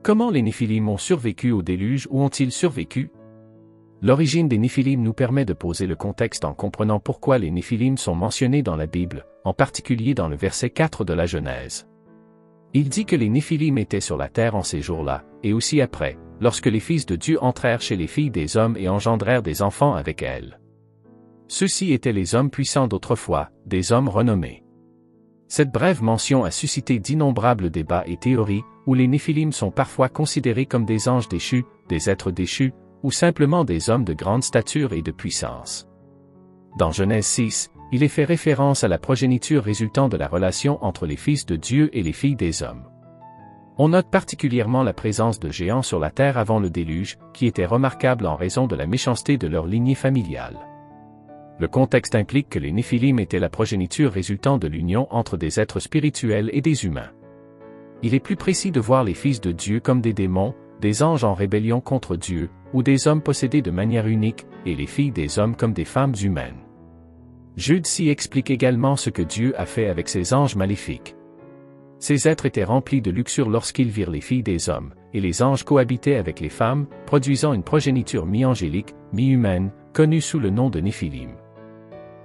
Comment les Néphilim ont survécu au déluge ou ont-ils survécu? L'origine des Néphilim nous permet de poser le contexte en comprenant pourquoi les Néphilim sont mentionnés dans la Bible, en particulier dans le verset 4 de la Genèse. Il dit que les Néphilim étaient sur la terre en ces jours-là, et aussi après, lorsque les fils de Dieu entrèrent chez les filles des hommes et engendrèrent des enfants avec elles. Ceux-ci étaient les hommes puissants d'autrefois, des hommes renommés. Cette brève mention a suscité d'innombrables débats et théories, où les Néphilim sont parfois considérés comme des anges déchus, des êtres déchus, ou simplement des hommes de grande stature et de puissance. Dans Genèse 6, il est fait référence à la progéniture résultant de la relation entre les fils de Dieu et les filles des hommes. On note particulièrement la présence de géants sur la terre avant le déluge, qui était remarquable en raison de la méchanceté de leur lignée familiale. Le contexte implique que les Néphilim étaient la progéniture résultant de l'union entre des êtres spirituels et des humains. Il est plus précis de voir les fils de Dieu comme des démons, des anges en rébellion contre Dieu, ou des hommes possédés de manière unique, et les filles des hommes comme des femmes humaines. Jude s'y explique également ce que Dieu a fait avec ces anges maléfiques. Ces êtres étaient remplis de luxure lorsqu'ils virent les filles des hommes, et les anges cohabitaient avec les femmes, produisant une progéniture mi-angélique, mi-humaine, connue sous le nom de Néphilim.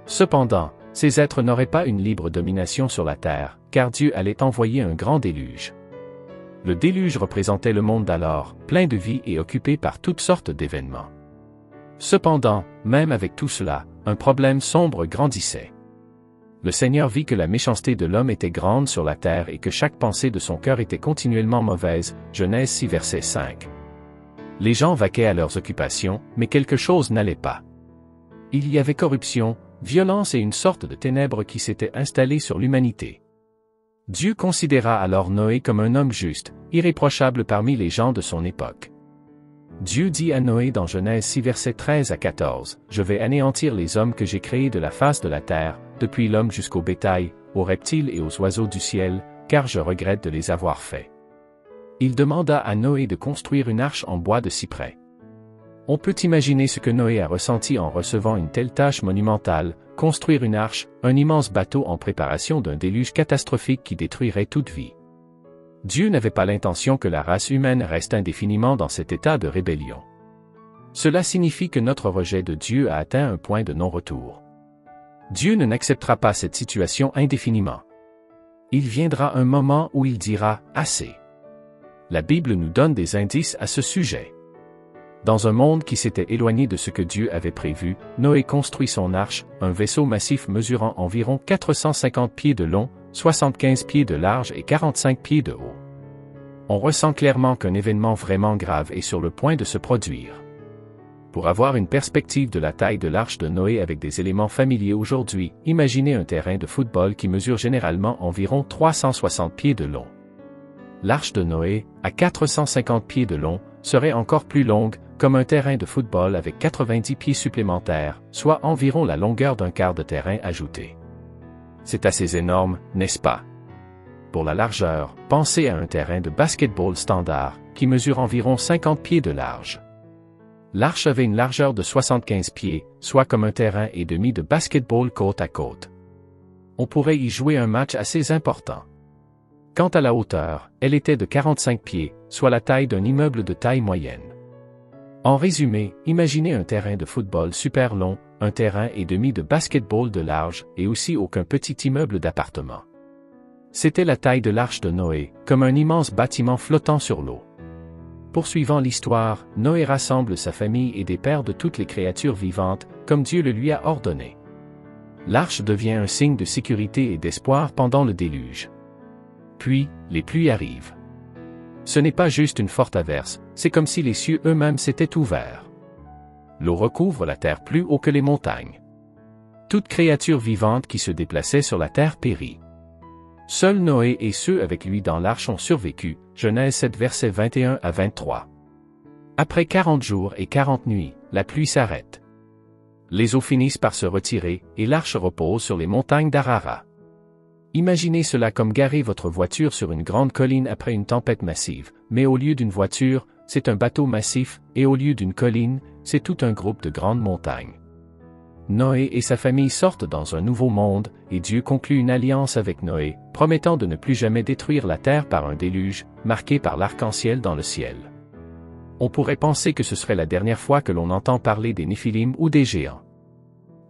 Cependant, ces êtres n'auraient pas une libre domination sur la terre, car Dieu allait envoyer un grand déluge. Le déluge représentait le monde d'alors, plein de vie et occupé par toutes sortes d'événements. Cependant, même avec tout cela, un problème sombre grandissait. Le Seigneur vit que la méchanceté de l'homme était grande sur la terre et que chaque pensée de son cœur était continuellement mauvaise, Genèse 6 verset 5. Les gens vaquaient à leurs occupations, mais quelque chose n'allait pas. Il y avait corruption, violence et une sorte de ténèbres qui s'étaient installées sur l'humanité. Dieu considéra alors Noé comme un homme juste, irréprochable parmi les gens de son époque. Dieu dit à Noé dans Genèse 6 versets 13 à 14, « Je vais anéantir les hommes que j'ai créés de la face de la terre, depuis l'homme jusqu'au bétail, aux reptiles et aux oiseaux du ciel, car je regrette de les avoir faits. » Il demanda à Noé de construire une arche en bois de cyprès. On peut imaginer ce que Noé a ressenti en recevant une telle tâche monumentale, construire une arche, un immense bateau en préparation d'un déluge catastrophique qui détruirait toute vie. Dieu n'avait pas l'intention que la race humaine reste indéfiniment dans cet état de rébellion. Cela signifie que notre rejet de Dieu a atteint un point de non-retour. Dieu ne n'acceptera pas cette situation indéfiniment. Il viendra un moment où il dira « assez ». La Bible nous donne des indices à ce sujet. Dans un monde qui s'était éloigné de ce que Dieu avait prévu, Noé construit son arche, un vaisseau massif mesurant environ 450 pieds de long, 75 pieds de large et 45 pieds de haut. On ressent clairement qu'un événement vraiment grave est sur le point de se produire. Pour avoir une perspective de la taille de l'arche de Noé avec des éléments familiers aujourd'hui, imaginez un terrain de football qui mesure généralement environ 360 pieds de long. L'arche de Noé, à 450 pieds de long, serait encore plus longue, comme un terrain de football avec 90 pieds supplémentaires, soit environ la longueur d'un quart de terrain ajouté. C'est assez énorme, n'est-ce pas? Pour la largeur, pensez à un terrain de basketball standard, qui mesure environ 50 pieds de large. L'arche avait une largeur de 75 pieds, soit comme un terrain et demi de basketball côte à côte. On pourrait y jouer un match assez important. Quant à la hauteur, elle était de 45 pieds, soit la taille d'un immeuble de taille moyenne. En résumé, imaginez un terrain de football super long, un terrain et demi de basketball de large, et aussi aucun petit immeuble d'appartement. C'était la taille de l'arche de Noé, comme un immense bâtiment flottant sur l'eau. Poursuivant l'histoire, Noé rassemble sa famille et des pères de toutes les créatures vivantes, comme Dieu le lui a ordonné. L'arche devient un signe de sécurité et d'espoir pendant le déluge. Puis, les pluies arrivent. Ce n'est pas juste une forte averse, c'est comme si les cieux eux-mêmes s'étaient ouverts. L'eau recouvre la terre plus haut que les montagnes. Toute créature vivante qui se déplaçait sur la terre périt. Seul Noé et ceux avec lui dans l'arche ont survécu, Genèse 7 versets 21 à 23. Après 40 jours et 40 nuits, la pluie s'arrête. Les eaux finissent par se retirer, et l'arche repose sur les montagnes d'Ararat. Imaginez cela comme garer votre voiture sur une grande colline après une tempête massive, mais au lieu d'une voiture, c'est un bateau massif, et au lieu d'une colline, c'est tout un groupe de grandes montagnes. Noé et sa famille sortent dans un nouveau monde, et Dieu conclut une alliance avec Noé, promettant de ne plus jamais détruire la terre par un déluge, marqué par l'arc-en-ciel dans le ciel. On pourrait penser que ce serait la dernière fois que l'on entend parler des Néphilim ou des géants.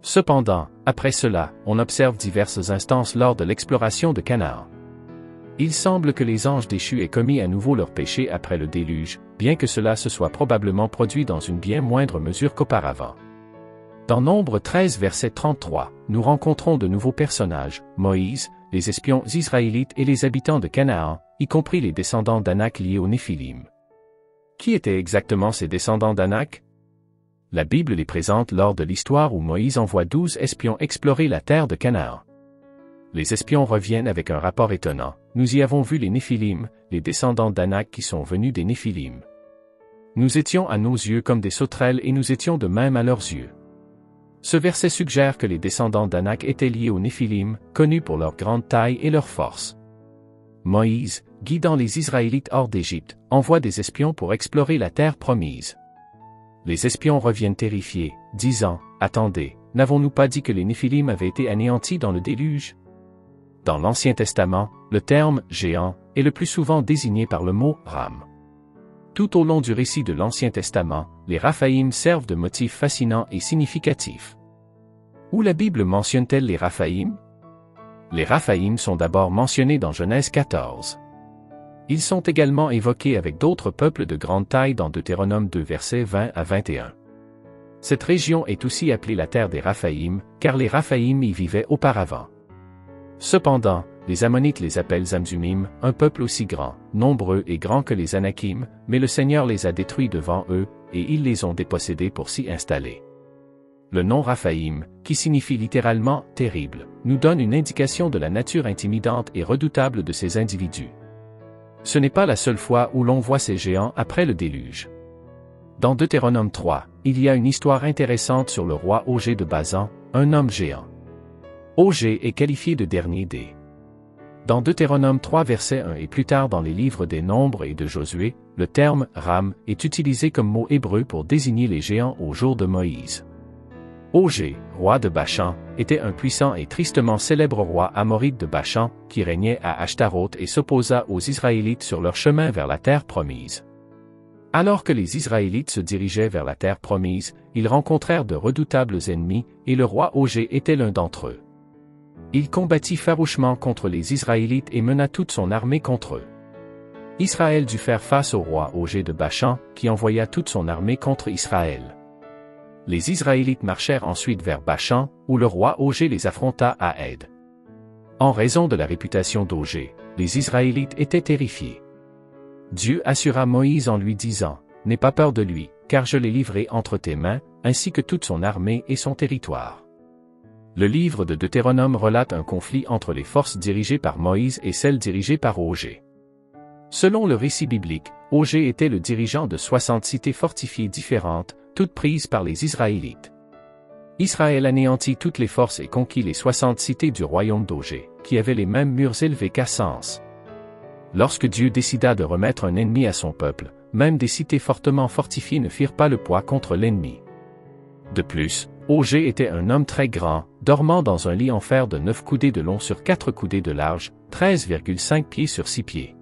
Cependant, après cela, on observe diverses instances lors de l'exploration de Canaan. Il semble que les anges déchus aient commis à nouveau leur péché après le déluge, bien que cela se soit probablement produit dans une bien moindre mesure qu'auparavant. Dans Nombre 13 verset 33, nous rencontrons de nouveaux personnages, Moïse, les espions israélites et les habitants de Canaan, y compris les descendants d'Anak liés aux Néphilim. Qui étaient exactement ces descendants d'Anak? La Bible les présente lors de l'histoire où Moïse envoie 12 espions explorer la terre de Canaan. Les espions reviennent avec un rapport étonnant. Nous y avons vu les Néphilim, les descendants d'Anak qui sont venus des Néphilim. Nous étions à nos yeux comme des sauterelles et nous étions de même à leurs yeux. Ce verset suggère que les descendants d'Anak étaient liés aux Néphilim, connus pour leur grande taille et leur force. Moïse, guidant les Israélites hors d'Égypte, envoie des espions pour explorer la terre promise. Les espions reviennent terrifiés, disant « Attendez, n'avons-nous pas dit que les Néphilim avaient été anéantis dans le déluge ?» Dans l'Ancien Testament, le terme « géant » est le plus souvent désigné par le mot « ram ». Tout au long du récit de l'Ancien Testament, les Raphaïm servent de motif fascinant et significatif. Où la Bible mentionne-t-elle les Raphaïm? Les Raphaïm sont d'abord mentionnés dans Genèse 14. Ils sont également évoqués avec d'autres peuples de grande taille dans Deutéronome 2 versets 20 à 21. Cette région est aussi appelée la terre des Raphaïm, car les Raphaïm y vivaient auparavant. Cependant, les Ammonites les appellent Zamzumim, un peuple aussi grand, nombreux et grand que les Anakim, mais le Seigneur les a détruits devant eux, et ils les ont dépossédés pour s'y installer. Le nom Raphaïm, qui signifie littéralement « terrible », nous donne une indication de la nature intimidante et redoutable de ces individus. Ce n'est pas la seule fois où l'on voit ces géants après le déluge. Dans Deutéronome 3, il y a une histoire intéressante sur le roi Ogé de Basan, un homme géant. Ogé est qualifié de dernier des. Dans Deutéronome 3 verset 1 et plus tard dans les livres des Nombres et de Josué, le terme « ram » est utilisé comme mot hébreu pour désigner les géants au jour de Moïse. Ogé, roi de Bachan, était un puissant et tristement célèbre roi amorite de Bachan, qui régnait à Ashtaroth et s'opposa aux Israélites sur leur chemin vers la terre promise. Alors que les Israélites se dirigeaient vers la terre promise, ils rencontrèrent de redoutables ennemis, et le roi Ogé était l'un d'entre eux. Il combattit farouchement contre les Israélites et mena toute son armée contre eux. Israël dut faire face au roi Ogé de Bachan, qui envoya toute son armée contre Israël. Les Israélites marchèrent ensuite vers Bachan, où le roi Ogé les affronta à Aide. En raison de la réputation d'Ogé, les Israélites étaient terrifiés. Dieu assura Moïse en lui disant « N'aie pas peur de lui, car je l'ai livré entre tes mains, ainsi que toute son armée et son territoire. » Le livre de Deutéronome relate un conflit entre les forces dirigées par Moïse et celles dirigées par Ogé. Selon le récit biblique, Ogé était le dirigeant de 60 cités fortifiées différentes, toutes prises par les Israélites. Israël anéantit toutes les forces et conquit les 60 cités du royaume d'Ogé, qui avaient les mêmes murs élevés qu'Assens. Lorsque Dieu décida de remettre un ennemi à son peuple, même des cités fortement fortifiées ne firent pas le poids contre l'ennemi. De plus, Ogé était un homme très grand, dormant dans un lit en fer de 9 coudées de long sur 4 coudées de large, 13,5 pieds sur 6 pieds.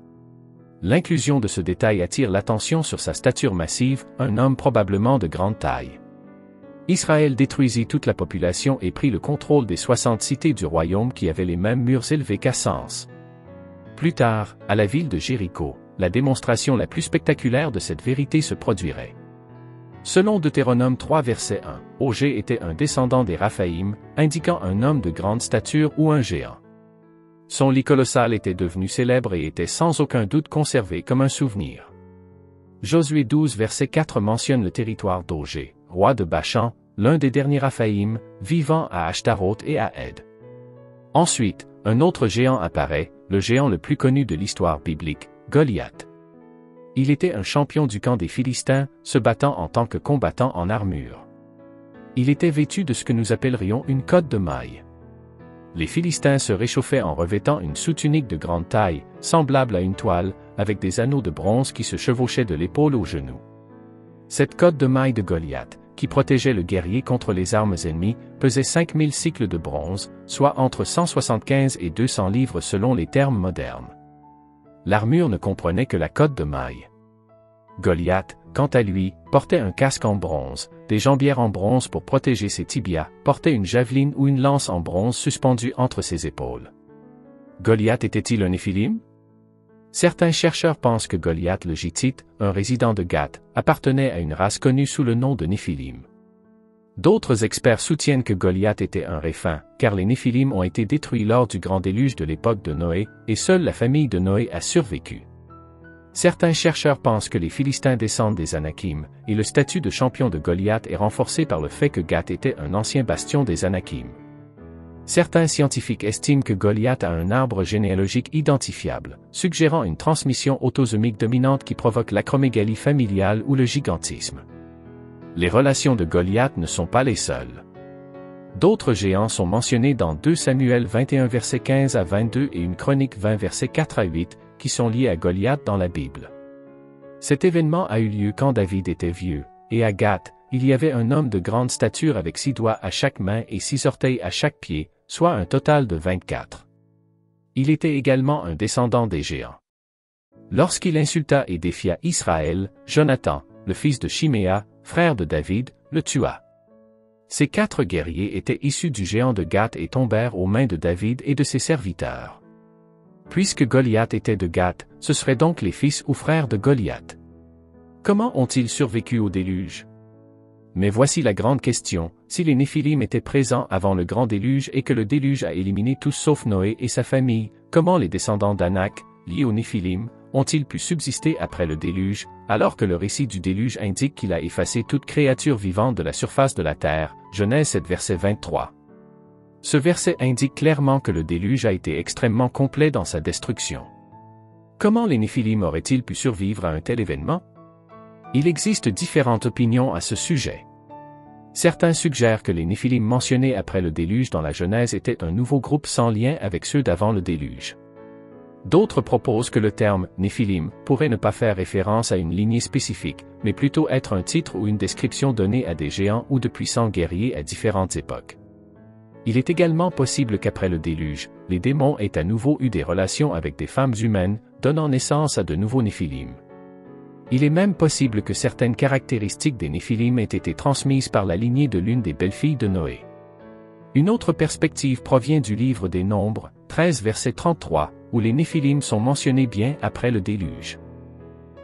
L'inclusion de ce détail attire l'attention sur sa stature massive, un homme probablement de grande taille. Israël détruisit toute la population et prit le contrôle des 60 cités du royaume qui avaient les mêmes murs élevés qu'Assens. Plus tard, à la ville de Jéricho, la démonstration la plus spectaculaire de cette vérité se produirait. Selon Deutéronome 3 verset 1, Ogé était un descendant des Raphaïm, indiquant un homme de grande stature ou un géant. Son lit colossal était devenu célèbre et était sans aucun doute conservé comme un souvenir. Josué 12 verset 4 mentionne le territoire d'Ogé, roi de Bachan, l'un des derniers Raphaïm, vivant à Ashtaroth et à Aide. Ensuite, un autre géant apparaît, le géant le plus connu de l'histoire biblique, Goliath. Il était un champion du camp des Philistins, se battant en tant que combattant en armure. Il était vêtu de ce que nous appellerions une cotte de mailles. Les Philistins se réchauffaient en revêtant une sous-tunique de grande taille, semblable à une toile, avec des anneaux de bronze qui se chevauchaient de l'épaule au genou. Cette cotte de mailles de Goliath, qui qui protégeait le guerrier contre les armes ennemies, pesait 5000 cycles de bronze, soit entre 175 et 200 livres selon les termes modernes. L'armure ne comprenait que la cotte de mailles. Goliath, quant à lui, portait un casque en bronze, des jambières en bronze pour protéger ses tibias, portait une javeline ou une lance en bronze suspendue entre ses épaules. Goliath était-il un Néphilim? Certains chercheurs pensent que Goliath le Gittite, un résident de Gath, appartenait à une race connue sous le nom de Néphilim. D'autres experts soutiennent que Goliath était un Réphaim, car les Néphilim ont été détruits lors du grand déluge de l'époque de Noé, et seule la famille de Noé a survécu. Certains chercheurs pensent que les Philistins descendent des Anakim, et le statut de champion de Goliath est renforcé par le fait que Gath était un ancien bastion des Anakim. Certains scientifiques estiment que Goliath a un arbre généalogique identifiable, suggérant une transmission autosomique dominante qui provoque l'acromégalie familiale ou le gigantisme. Les relations de Goliath ne sont pas les seules. D'autres géants sont mentionnés dans 2 Samuel 21 versets 15 à 22 et une Chronique 20 versets 4 à 8, qui sont liés à Goliath dans la Bible. Cet événement a eu lieu quand David était vieux, et à Gath, il y avait un homme de grande stature avec 6 doigts à chaque main et 6 orteils à chaque pied, soit un total de 24. Il était également un descendant des géants. Lorsqu'il insulta et défia Israël, Jonathan, le fils de Chiméa, frère de David, le tua. Ces 4 guerriers étaient issus du géant de Gath et tombèrent aux mains de David et de ses serviteurs. Puisque Goliath était de Gath, ce seraient donc les fils ou frères de Goliath. Comment ont-ils survécu au déluge? Mais voici la grande question, si les Néphilim étaient présents avant le grand déluge et que le déluge a éliminé tous sauf Noé et sa famille, comment les descendants d'Anak, liés aux Néphilim, ont-ils pu subsister après le déluge, alors que le récit du déluge indique qu'il a effacé toute créature vivante de la surface de la terre, Genèse 7 verset 23. Ce verset indique clairement que le déluge a été extrêmement complet dans sa destruction. Comment les Néphilim auraient-ils pu survivre à un tel événement? Il existe différentes opinions à ce sujet. Certains suggèrent que les Néphilim mentionnés après le déluge dans la Genèse étaient un nouveau groupe sans lien avec ceux d'avant le déluge. D'autres proposent que le terme « Néphilim » pourrait ne pas faire référence à une lignée spécifique, mais plutôt être un titre ou une description donnée à des géants ou de puissants guerriers à différentes époques. Il est également possible qu'après le déluge, les démons aient à nouveau eu des relations avec des femmes humaines, donnant naissance à de nouveaux Néphilim. Il est même possible que certaines caractéristiques des Néphilim aient été transmises par la lignée de l'une des belles-filles de Noé. Une autre perspective provient du livre des Nombres, 13 verset 33, où les Néphilim sont mentionnés bien après le déluge.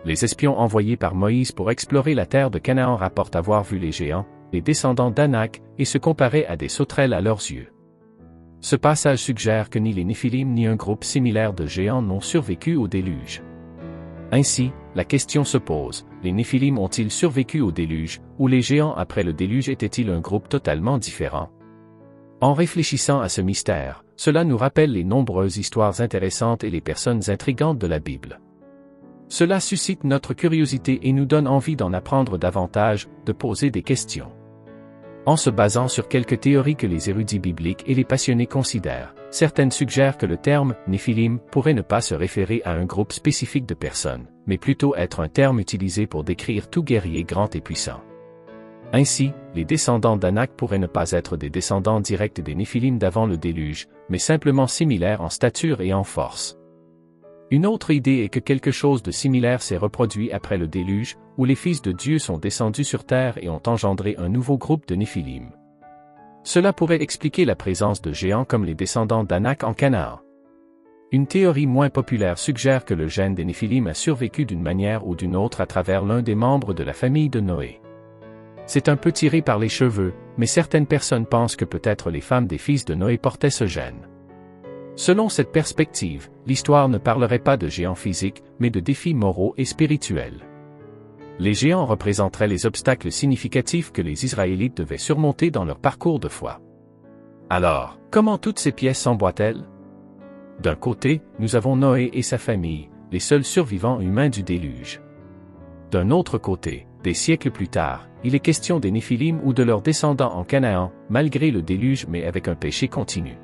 Les espions envoyés par Moïse pour explorer la terre de Canaan rapportent avoir vu les géants, les descendants d'Anak, et se comparer à des sauterelles à leurs yeux. Ce passage suggère que ni les Néphilim ni un groupe similaire de géants n'ont survécu au déluge. Ainsi, la question se pose, les Néphilim ont-ils survécu au déluge, ou les géants après le déluge étaient-ils un groupe totalement différent? En réfléchissant à ce mystère, cela nous rappelle les nombreuses histoires intéressantes et les personnes intrigantes de la Bible. Cela suscite notre curiosité et nous donne envie d'en apprendre davantage, de poser des questions. En se basant sur quelques théories que les érudits bibliques et les passionnés considèrent, certaines suggèrent que le terme « Néphilim » pourrait ne pas se référer à un groupe spécifique de personnes, mais plutôt être un terme utilisé pour décrire tout guerrier grand et puissant. Ainsi, les descendants d'Anak pourraient ne pas être des descendants directs des Néphilim d'avant le déluge, mais simplement similaires en stature et en force. Une autre idée est que quelque chose de similaire s'est reproduit après le déluge, où les fils de Dieu sont descendus sur terre et ont engendré un nouveau groupe de Néphilim. Cela pourrait expliquer la présence de géants comme les descendants d'Anak en Canaan. Une théorie moins populaire suggère que le gène des Néphilim a survécu d'une manière ou d'une autre à travers l'un des membres de la famille de Noé. C'est un peu tiré par les cheveux, mais certaines personnes pensent que peut-être les femmes des fils de Noé portaient ce gène. Selon cette perspective, l'histoire ne parlerait pas de géants physiques, mais de défis moraux et spirituels. Les géants représenteraient les obstacles significatifs que les Israélites devaient surmonter dans leur parcours de foi. Alors, comment toutes ces pièces s'emboîtent-elles? D'un côté, nous avons Noé et sa famille, les seuls survivants humains du déluge. D'un autre côté, des siècles plus tard, il est question des Néphilim ou de leurs descendants en Canaan, malgré le déluge mais avec un péché continu.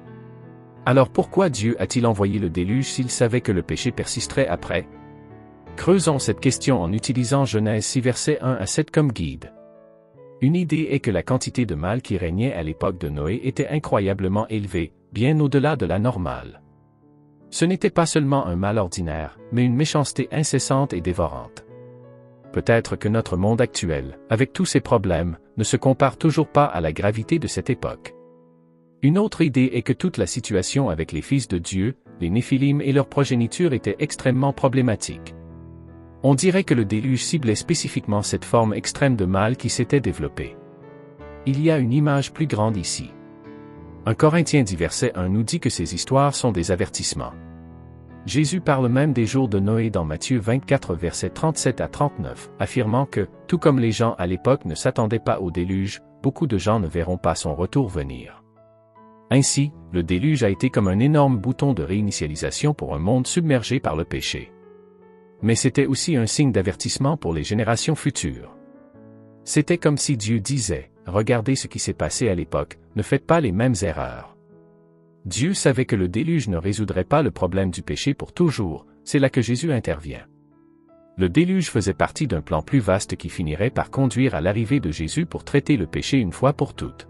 Alors pourquoi Dieu a-t-il envoyé le déluge s'il savait que le péché persisterait après? Creusons cette question en utilisant Genèse 6 versets 1 à 7 comme guide. Une idée est que la quantité de mal qui régnait à l'époque de Noé était incroyablement élevée, bien au-delà de la normale. Ce n'était pas seulement un mal ordinaire, mais une méchanceté incessante et dévorante. Peut-être que notre monde actuel, avec tous ses problèmes, ne se compare toujours pas à la gravité de cette époque. Une autre idée est que toute la situation avec les fils de Dieu, les Néphilim et leur progéniture était extrêmement problématique. On dirait que le déluge ciblait spécifiquement cette forme extrême de mal qui s'était développée. Il y a une image plus grande ici. 1 Corinthiens 10 verset 1 nous dit que ces histoires sont des avertissements. Jésus parle même des jours de Noé dans Matthieu 24 versets 37 à 39, affirmant que, tout comme les gens à l'époque ne s'attendaient pas au déluge, beaucoup de gens ne verront pas son retour venir. Ainsi, le déluge a été comme un énorme bouton de réinitialisation pour un monde submergé par le péché. Mais c'était aussi un signe d'avertissement pour les générations futures. C'était comme si Dieu disait, « Regardez ce qui s'est passé à l'époque, ne faites pas les mêmes erreurs. » Dieu savait que le déluge ne résoudrait pas le problème du péché pour toujours, c'est là que Jésus intervient. Le déluge faisait partie d'un plan plus vaste qui finirait par conduire à l'arrivée de Jésus pour traiter le péché une fois pour toutes.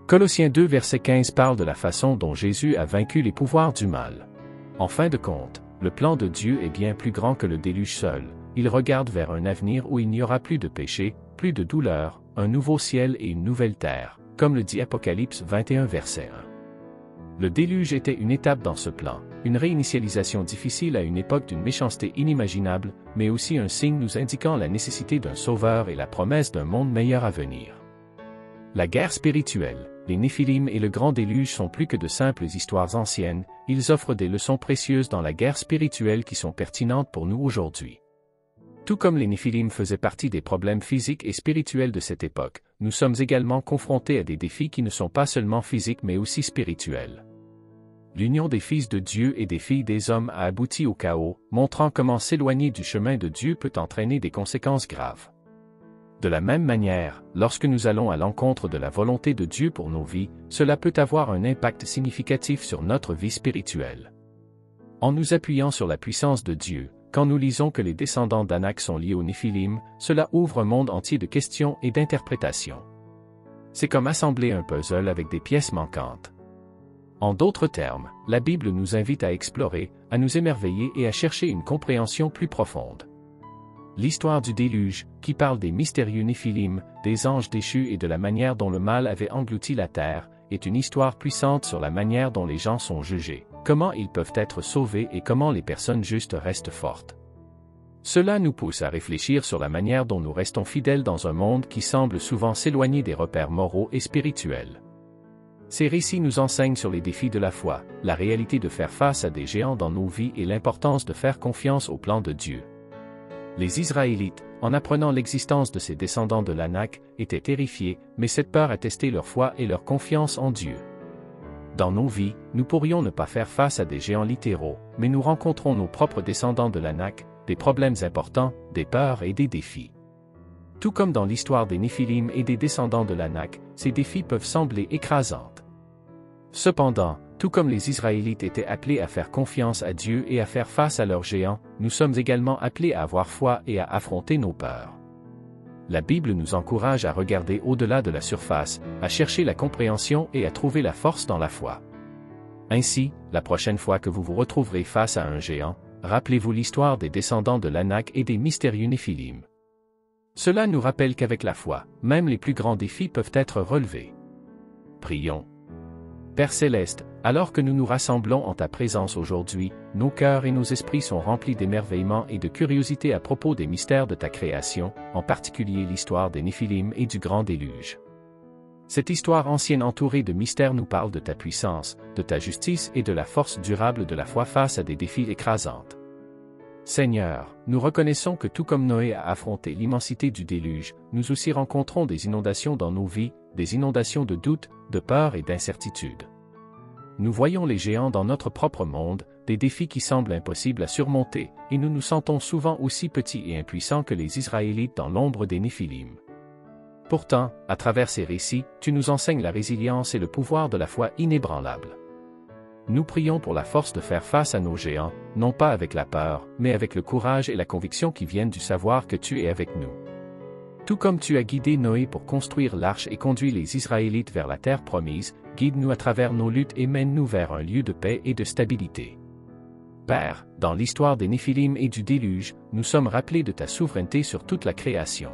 Colossiens 2 verset 15 parle de la façon dont Jésus a vaincu les pouvoirs du mal. En fin de compte, le plan de Dieu est bien plus grand que le déluge seul. Il regarde vers un avenir où il n'y aura plus de péché, plus de douleur, un nouveau ciel et une nouvelle terre, comme le dit Apocalypse 21 verset 1. Le déluge était une étape dans ce plan, une réinitialisation difficile à une époque d'une méchanceté inimaginable, mais aussi un signe nous indiquant la nécessité d'un sauveur et la promesse d'un monde meilleur à venir. La guerre spirituelle, les Néphilim et le grand déluge sont plus que de simples histoires anciennes, ils offrent des leçons précieuses dans la guerre spirituelle qui sont pertinentes pour nous aujourd'hui. Tout comme les Néphilim faisaient partie des problèmes physiques et spirituels de cette époque, nous sommes également confrontés à des défis qui ne sont pas seulement physiques mais aussi spirituels. L'union des fils de Dieu et des filles des hommes a abouti au chaos, montrant comment s'éloigner du chemin de Dieu peut entraîner des conséquences graves. De la même manière, lorsque nous allons à l'encontre de la volonté de Dieu pour nos vies, cela peut avoir un impact significatif sur notre vie spirituelle. En nous appuyant sur la puissance de Dieu, quand nous lisons que les descendants d'Anak sont liés aux Néphilim, cela ouvre un monde entier de questions et d'interprétations. C'est comme assembler un puzzle avec des pièces manquantes. En d'autres termes, la Bible nous invite à explorer, à nous émerveiller et à chercher une compréhension plus profonde. L'histoire du déluge, qui parle des mystérieux Néphilim, des anges déchus et de la manière dont le mal avait englouti la terre, est une histoire puissante sur la manière dont les gens sont jugés, comment ils peuvent être sauvés et comment les personnes justes restent fortes. Cela nous pousse à réfléchir sur la manière dont nous restons fidèles dans un monde qui semble souvent s'éloigner des repères moraux et spirituels. Ces récits nous enseignent sur les défis de la foi, la réalité de faire face à des géants dans nos vies et l'importance de faire confiance au plan de Dieu. Les Israélites, en apprenant l'existence de ces descendants de l'Anak, étaient terrifiés, mais cette peur a testé leur foi et leur confiance en Dieu. Dans nos vies, nous pourrions ne pas faire face à des géants littéraux, mais nous rencontrons nos propres descendants de l'Anak, des problèmes importants, des peurs et des défis. Tout comme dans l'histoire des Néphilim et des descendants de l'Anak, ces défis peuvent sembler écrasants. Cependant, tout comme les Israélites étaient appelés à faire confiance à Dieu et à faire face à leurs géants, nous sommes également appelés à avoir foi et à affronter nos peurs. La Bible nous encourage à regarder au-delà de la surface, à chercher la compréhension et à trouver la force dans la foi. Ainsi, la prochaine fois que vous vous retrouverez face à un géant, rappelez-vous l'histoire des descendants de l'Anak et des mystérieux Néphilim. Cela nous rappelle qu'avec la foi, même les plus grands défis peuvent être relevés. Prions. Père Céleste, alors que nous nous rassemblons en ta présence aujourd'hui, nos cœurs et nos esprits sont remplis d'émerveillement et de curiosité à propos des mystères de ta création, en particulier l'histoire des Néphilim et du grand déluge. Cette histoire ancienne entourée de mystères nous parle de ta puissance, de ta justice et de la force durable de la foi face à des défis écrasants. Seigneur, nous reconnaissons que tout comme Noé a affronté l'immensité du déluge, nous aussi rencontrons des inondations dans nos vies, des inondations de doute, de peur et d'incertitude. Nous voyons les géants dans notre propre monde, des défis qui semblent impossibles à surmonter, et nous nous sentons souvent aussi petits et impuissants que les Israélites dans l'ombre des Néphilim. Pourtant, à travers ces récits, tu nous enseignes la résilience et le pouvoir de la foi inébranlable. Nous prions pour la force de faire face à nos géants, non pas avec la peur, mais avec le courage et la conviction qui viennent du savoir que tu es avec nous. Tout comme tu as guidé Noé pour construire l'arche et conduit les Israélites vers la terre promise, guide-nous à travers nos luttes et mène-nous vers un lieu de paix et de stabilité. Père, dans l'histoire des Néphilim et du déluge, nous sommes rappelés de ta souveraineté sur toute la création.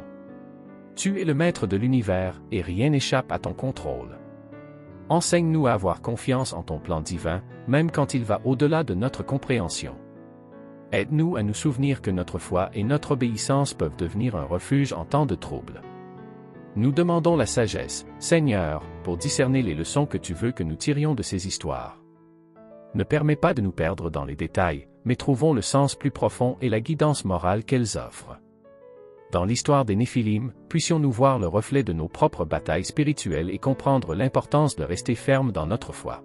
Tu es le maître de l'univers, et rien n'échappe à ton contrôle. Enseigne-nous à avoir confiance en ton plan divin, même quand il va au-delà de notre compréhension. Aide-nous à nous souvenir que notre foi et notre obéissance peuvent devenir un refuge en temps de trouble. Nous demandons la sagesse, Seigneur, pour discerner les leçons que tu veux que nous tirions de ces histoires. Ne permets pas de nous perdre dans les détails, mais trouvons le sens plus profond et la guidance morale qu'elles offrent. Dans l'histoire des Néphilim, puissions-nous voir le reflet de nos propres batailles spirituelles et comprendre l'importance de rester ferme dans notre foi.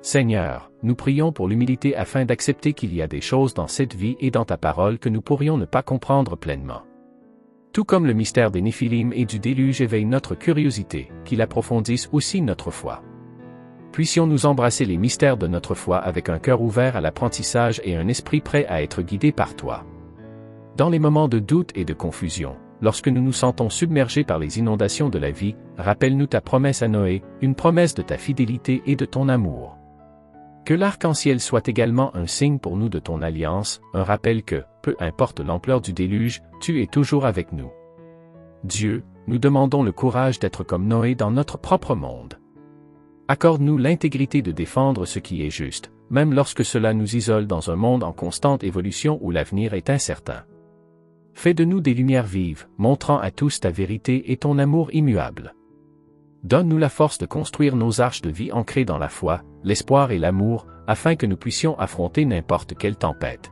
Seigneur, nous prions pour l'humilité afin d'accepter qu'il y a des choses dans cette vie et dans ta parole que nous pourrions ne pas comprendre pleinement. Tout comme le mystère des Néphilim et du déluge éveille notre curiosité, qu'il approfondisse aussi notre foi. Puissions-nous embrasser les mystères de notre foi avec un cœur ouvert à l'apprentissage et un esprit prêt à être guidé par toi. Dans les moments de doute et de confusion, lorsque nous nous sentons submergés par les inondations de la vie, rappelle-nous ta promesse à Noé, une promesse de ta fidélité et de ton amour. Que l'arc-en-ciel soit également un signe pour nous de ton alliance, un rappel que, peu importe l'ampleur du déluge, tu es toujours avec nous. Dieu, nous demandons le courage d'être comme Noé dans notre propre monde. Accorde-nous l'intégrité de défendre ce qui est juste, même lorsque cela nous isole dans un monde en constante évolution où l'avenir est incertain. Fais de nous des lumières vives, montrant à tous ta vérité et ton amour immuable. Donne-nous la force de construire nos arches de vie ancrées dans la foi, l'espoir et l'amour, afin que nous puissions affronter n'importe quelle tempête.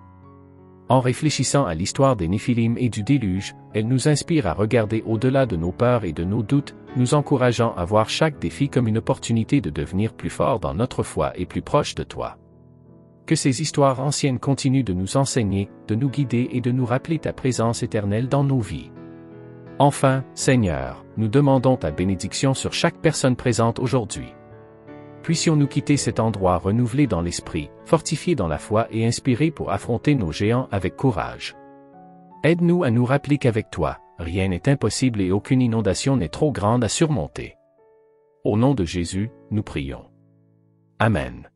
En réfléchissant à l'histoire des Néphilim et du déluge, elle nous inspire à regarder au-delà de nos peurs et de nos doutes, nous encourageant à voir chaque défi comme une opportunité de devenir plus fort dans notre foi et plus proche de toi. Que ces histoires anciennes continuent de nous enseigner, de nous guider et de nous rappeler ta présence éternelle dans nos vies. Enfin, Seigneur, nous demandons ta bénédiction sur chaque personne présente aujourd'hui. Puissions-nous quitter cet endroit renouvelé dans l'esprit, fortifié dans la foi et inspiré pour affronter nos géants avec courage. Aide-nous à nous rappeler qu'avec toi, rien n'est impossible et aucune inondation n'est trop grande à surmonter. Au nom de Jésus, nous prions. Amen.